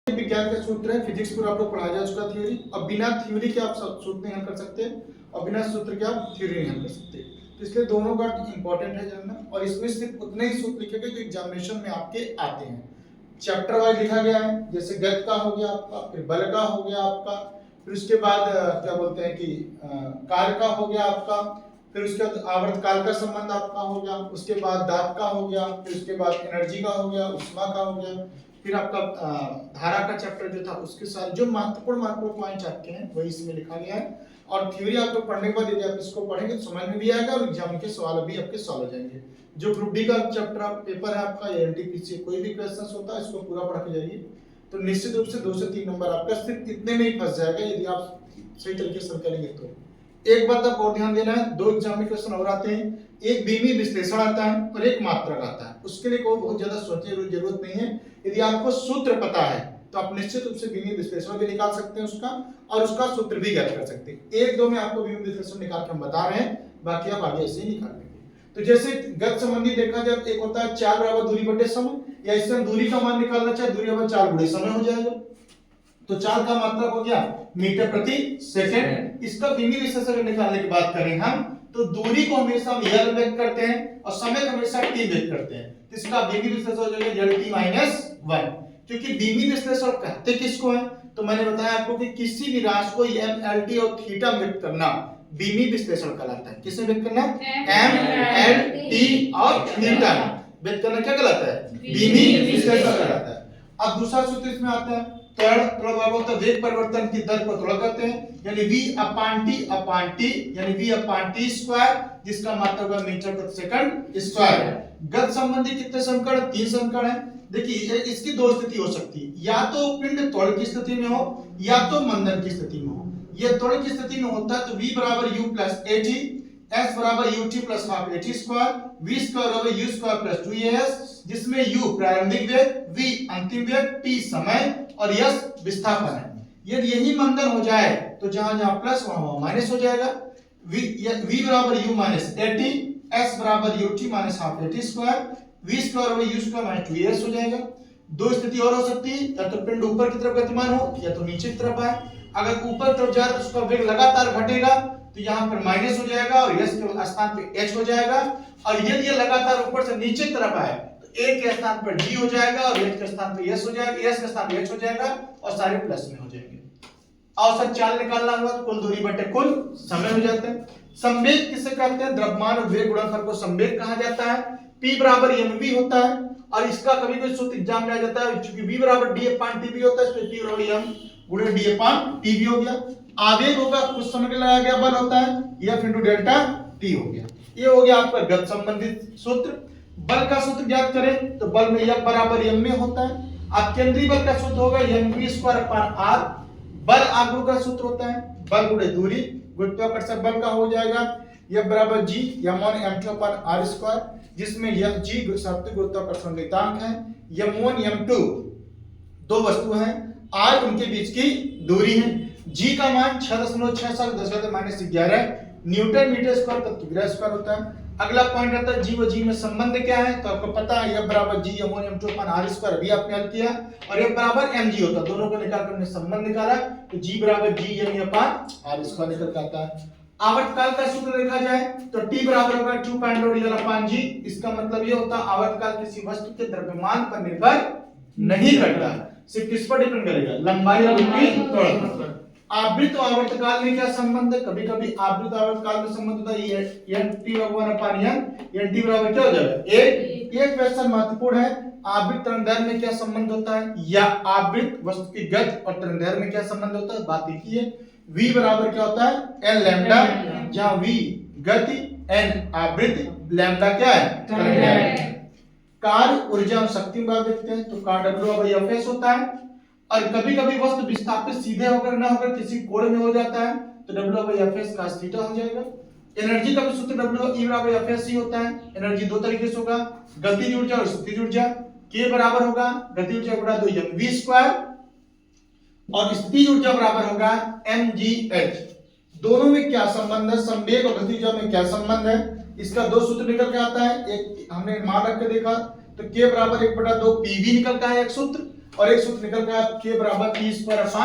विज्ञान का सूत्र है, फिजिक्स पूरा आप लोग पढ़ा जा चुका थ्योरी। अब बिना थ्योरी के आप सूत्र नहीं हल कर सकते और बिना सूत्र के आप थ्योरी नहीं हल कर सकते, तो इसलिए दोनों का इंपॉर्टेंट है जानना। और इसमें सिर्फ उतने ही सूत्र लिखेंगे जो एग्जामिनेशन में आपके आते हैं। चैप्टर वाइज लिखा गया है, जैसे गति का हो गया आपका, फिर बल का हो गया आपका, फिर उसके बाद क्या बोलते हैं कि कार्य का हो गया आपका, फिर उसके बाद आवर्त काल का संबंध आपका हो गया, उसके बाद दाब का हो गया, फिर उसके बाद एनर्जी का हो गया, उष्मा का हो गया, फिर आपका धारा का चैप्टर जो था उसके साथ जो महत्वपूर्ण पॉइंट्स आपके हैं वही इसमें लिखा गया है। और थ्योरी आप लोग पढ़ने के बाद यदि आप इसको पढ़ेंगे तो समझ में भी आएगा और एग्जाम के सवाल भी आपके सॉल्व हो जाएंगे। जो ग्रुप डी का चैप्टर पेपर है आपका या एनटीपीसी कोई भी क्वेश्चन होता है इसको पूरा पढ़ के जाइए, तो निश्चित रूप से 2 से 3 नंबर आपका सिर्फ इतने में ही फंस जाएगा यदि आप सही तरीके से करेंगे तो। एक बात आप और ध्यान देना है, 2 एग्जाम में क्वेश्चन और आते हैं, एक बीमी विश्लेषण आता है और एक मात्रक आता है। उसके लिए कोई बहुत ज्यादा सोचने की जरूरत नहीं है, यदि आपको सूत्र पता है तो आप निश्चित रूप से बीमी विश्लेषण भी निकाल सकते हैं उसका, और उसका सूत्र भी ज्ञात कर सकते हैं। 1-2 में आपको बीमी विश्लेषण निकाल के हम बता रहे हैं, बाकी आप आगे ऐसे ही निकाल लेंगे। तो जैसे गत संबंधी देखा जाए, एक होता है 4 बराबर दूरी बटे समय, या इससे हम दूरी का मान निकालना चाहे, दूरी बराबर 4 गुणे समय हो जाएगा। तो 4 का मात्रक हो गया मीटर प्रति सेकंड। इसका बीमी विश्लेषण निकालने की बात करें हम, तो दूरी को हमेशा हम l व्यक्त करते हैं और समय को हमेशा t व्यक्त करते हैं। तो इसका बीमी विश्लेषण हो जाएगा lt-1, क्योंकि बीमी विश्लेषण कहते किसको है, तो मैंने बताया आपको कि किसी भी राशि को m, lt और थीटा व्यक्त करना बीमी विश्लेषण कहलाता है। किसे व्यक्त करना? m, l, t और थीटा व्यक्त करना क्या कहलाता है? बीमी विश्लेषण कहलाता है। अब दूसरा सूत्र इसमें आता है त्वरण वेग परिवर्तन की दर को त्वरण कहते हैं, यानी v/t यानी v/t स्क्वायर, जिसका मात्रक है मीटर प्रति सेकंड स्क्वायर है। गति संबंधी कितने समीकरण? 3 समीकरण है। देखिए इसकी 2 स्थिति हो सकती है, या तो पिंड त्वरण की स्थिति में हो या तो मंदन की स्थिति में हो। यह त्वरण की स्थिति में होता है तो v बराबर u प्लस at, s बराबर ut plus half at square, v square बराबर u स्क्वायर प्लस 2as, जिसमें u प्रारंभिक वेग, v अंतिम वेग, t समय और s विस्थापन है। यदि यही मंदन हो जाए तो जहां जहां प्लस वहां माइनस हो जाएगा। v बराबर u माइनस at, s बराबर ut minus half at square, v square बराबर u स्क्वायर माइनस 2as हो जाएगा। 2 स्थिति और हो सकती है, या तो पिंड ऊपर की तरफ गतिमान हो या तो नीचे की तरफ आए। अगर ऊपर तरफ जा रहा है तो उसका वेग लगातार घटेगा, तो यहाँ पर माइनस हो जाएगा और s के स्थान पे h हो जाएगा। और यदि ये लगातार ऊपर से नीचे की तरफ आए तो a के स्थान पर g हो जाएगा और h के स्थान पे s हो जाएगा, s के स्थान पे h हो जाएगा और सारे प्लस में हो जाएंगे। औसत चाल निकालना हुआ तो कुल दूरी बटे कुल समय हो जाता है। संवेग किसे कहते हैं? द्रव्यमान और वेग गुणनफल को संवेग कहा जाता है। p बराबर mv होता है, और इसका कभी कोई सूत्र एग्जाम में आ जाता है, क्योंकि v बराबर d/tv होता है, इसलिए p बराबर m गुणे d/tv हो गया। आवेग होगा कुछ समय के लगाया गया बल होता है, f × डेल्टा t हो गया। ये हो गया आपका गति संबंधित सूत्र। बल का सूत्र ज्ञात करें तो बल में F बराबर m में होता है। अब केंद्रीय बल का सूत्र होगा mv²/r। बल आघूर्ण का सूत्र होता है बल गुणे दूरी, गुरुत्वाकर्षण बल का हो जाएगा F बराबर g m1m2/r², जिसमें g सापेक्ष गुरुत्वाकर्षण नियतांक है, m1 m2 दो वस्तु हैं, r उनके बीच की दूरी है। g का मान 6.67 × 10⁻11 न्यूटन मीटर स्क्वायर प्रति मीटर स्क्वायर होता है। अगला पॉइंट आता है जी व जी में संबंध क्या है, तो आपको पता है F बराबर g m1 m2/r² अभी आपने हल किया, और F बराबर mg होता है। दोनों को निकाल कर हमने संबंध निकाला, तो g बराबर g m/r² निकल के आता है। आवर्तकाल का सूत्र देखा जाए तो t बराबर होगा 2.0 g। इसका मतलब ये होता है आवर्तकाल किसी वस्तु के द्रव्यमान पर निर्भर नहीं करता, सिर्फ किस पर डिपेंड करेगा? लंबाई और उसकी त्वरण पर। आवृत्त आवर्तकाल में क्या संबंध है? कभी कभी आवृत्त आवर्तकाल में संबंध होता है nt/n, nt बराबर क्या हो जाएगा? 1। ये क्वेश्चन महत्वपूर्ण है। आवृत्त तरंगदैर्घ्य में क्या संबंध होता है, या आवृत्त वस्तु की गति और तरंगदैर्घ्य में क्या संबंध होता है? बात एक ही है। v बराबर क्या होता है? n लैम्डा, जहां v गति, n आवृत्ति, लैम्डा क्या है? तरंगदैर्घ्य। कार्य, ऊर्जा और शक्ति में देखते हैं तो कार्य W/Fs होता है, और कभी कभी वस्तु विस्थापित सीधे होकर ना होकर किसी कोण में हो जाता है तो W/Fs cos थीटा हो जाएगा। एनर्जी का भी सूत्र W/E/Fs ही होता है। एनर्जी 2 तरीके से होगा, गतिज ऊर्जा और स्थितिज ऊर्जा। K बराबर होगा गतिज ऊर्जा बटा 2 mv² और स्थितिज ऊर्जा बराबर होगा mgh। दोनों में क्या संबंध है? संवेग और गतिज ऊर्जा में क्या संबंध है? इसका 2 सूत्र निकल के आता है। एक हमने मान रख के देखा तो K बराबर 1/2 pv निकल का है एक सूत्र, और एक सूत्र निकल गया k बराबर p स्क्वायर अपॉन